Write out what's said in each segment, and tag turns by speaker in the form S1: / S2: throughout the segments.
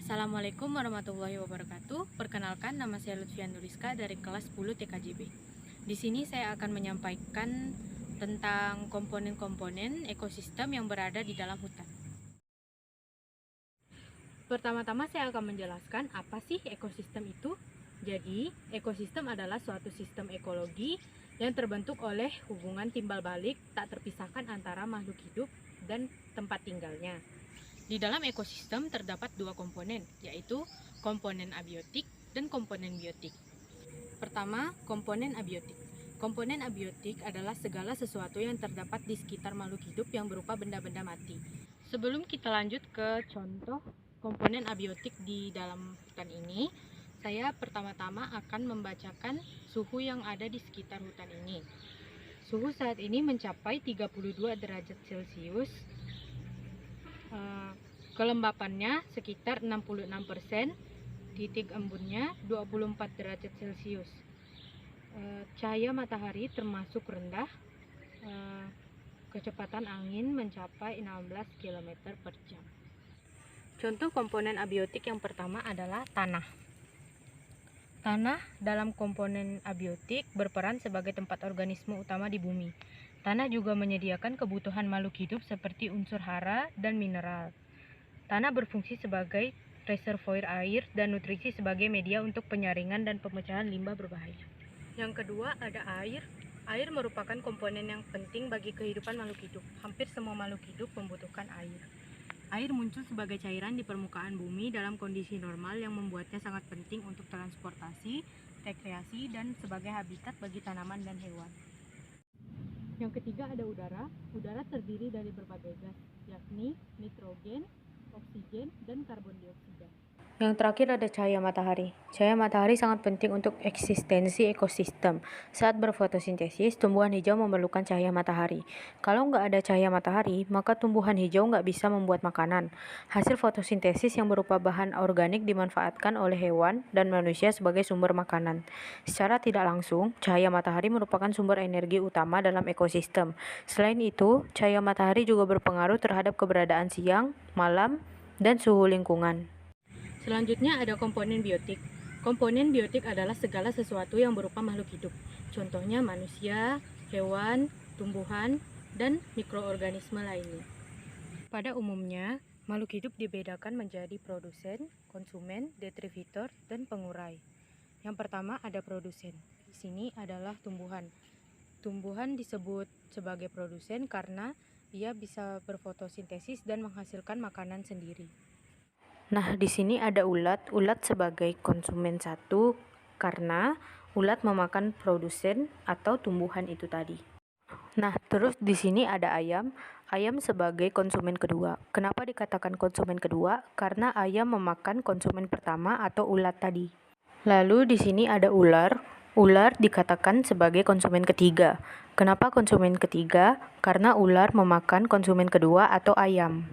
S1: Assalamualaikum warahmatullahi wabarakatuh. Perkenalkan, nama saya Lutfian Nuriska dari kelas 10 TKJB. Di sini saya akan menyampaikan tentang komponen-komponen ekosistem yang berada di dalam hutan. Pertama-tama saya akan menjelaskan apa sih ekosistem itu. Jadi, ekosistem adalah suatu sistem ekologi yang terbentuk oleh hubungan timbal balik tak terpisahkan antara makhluk hidup dan tempat tinggalnya. Di dalam ekosistem terdapat dua komponen, yaitu komponen abiotik dan komponen biotik. Pertama, komponen abiotik. Komponen abiotik adalah segala sesuatu yang terdapat di sekitar makhluk hidup yang berupa benda-benda mati. Sebelum kita lanjut ke contoh komponen abiotik di dalam hutan ini, saya pertama-tama akan membacakan suhu yang ada di sekitar hutan ini. Suhu saat ini mencapai 32 derajat Celcius. Kelembapannya sekitar 66%, titik embunnya 24 derajat Celcius. Cahaya matahari termasuk rendah, kecepatan angin mencapai 16 km per jam. Contoh komponen abiotik yang pertama adalah tanah. Tanah dalam komponen abiotik berperan sebagai tempat organisme utama di bumi. Tanah juga menyediakan kebutuhan makhluk hidup seperti unsur hara dan mineral. Tanah berfungsi sebagai reservoir air dan nutrisi sebagai media untuk penyaringan dan pemecahan limbah berbahaya. Yang kedua ada air. Air merupakan komponen yang penting bagi kehidupan makhluk hidup. Hampir semua makhluk hidup membutuhkan air. Air muncul sebagai cairan di permukaan bumi dalam kondisi normal yang membuatnya sangat penting untuk transportasi, rekreasi, dan sebagai habitat bagi tanaman dan hewan. Yang ketiga ada udara. Udara terdiri dari berbagai gas, yakni nitrogen, oksigen, dan karbon dioksida. Yang terakhir ada cahaya matahari. Cahaya matahari sangat penting untuk eksistensi ekosistem. Saat berfotosintesis, tumbuhan hijau memerlukan cahaya matahari. Kalau nggak ada cahaya matahari, maka tumbuhan hijau nggak bisa membuat makanan. Hasil fotosintesis yang berupa bahan organik dimanfaatkan oleh hewan dan manusia sebagai sumber makanan. Secara tidak langsung, cahaya matahari merupakan sumber energi utama dalam ekosistem. Selain itu, cahaya matahari juga berpengaruh terhadap keberadaan siang, malam, dan suhu lingkungan. Selanjutnya ada komponen biotik. Komponen biotik adalah segala sesuatu yang berupa makhluk hidup. Contohnya manusia, hewan, tumbuhan, dan mikroorganisme lainnya. Pada umumnya, makhluk hidup dibedakan menjadi produsen, konsumen, detritivor, dan pengurai. Yang pertama ada produsen. Di sini adalah tumbuhan. Tumbuhan disebut sebagai produsen karena ia bisa berfotosintesis dan menghasilkan makanan sendiri. Nah, di sini ada ulat. Ulat sebagai konsumen satu karena ulat memakan produsen atau tumbuhan itu tadi. Nah, terus di sini ada ayam. Ayam sebagai konsumen kedua. Kenapa dikatakan konsumen kedua? Karena ayam memakan konsumen pertama atau ulat tadi. Lalu di sini ada ular. Ular dikatakan sebagai konsumen ketiga. Kenapa konsumen ketiga? Karena ular memakan konsumen kedua atau ayam.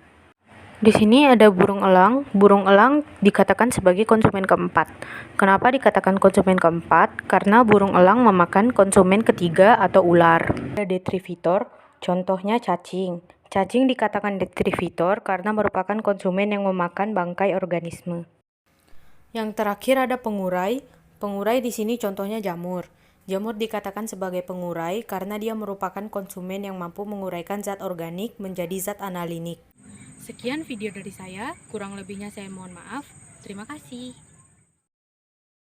S1: Di sini ada burung elang. Burung elang dikatakan sebagai konsumen keempat. Kenapa dikatakan konsumen keempat? Karena burung elang memakan konsumen ketiga atau ular. Ada detritivor, contohnya cacing. Cacing dikatakan detritivor karena merupakan konsumen yang memakan bangkai organisme. Yang terakhir ada pengurai. Pengurai di sini contohnya jamur. Jamur dikatakan sebagai pengurai karena dia merupakan konsumen yang mampu menguraikan zat organik menjadi zat analinik. Sekian video dari saya, kurang lebihnya saya mohon maaf. Terima kasih.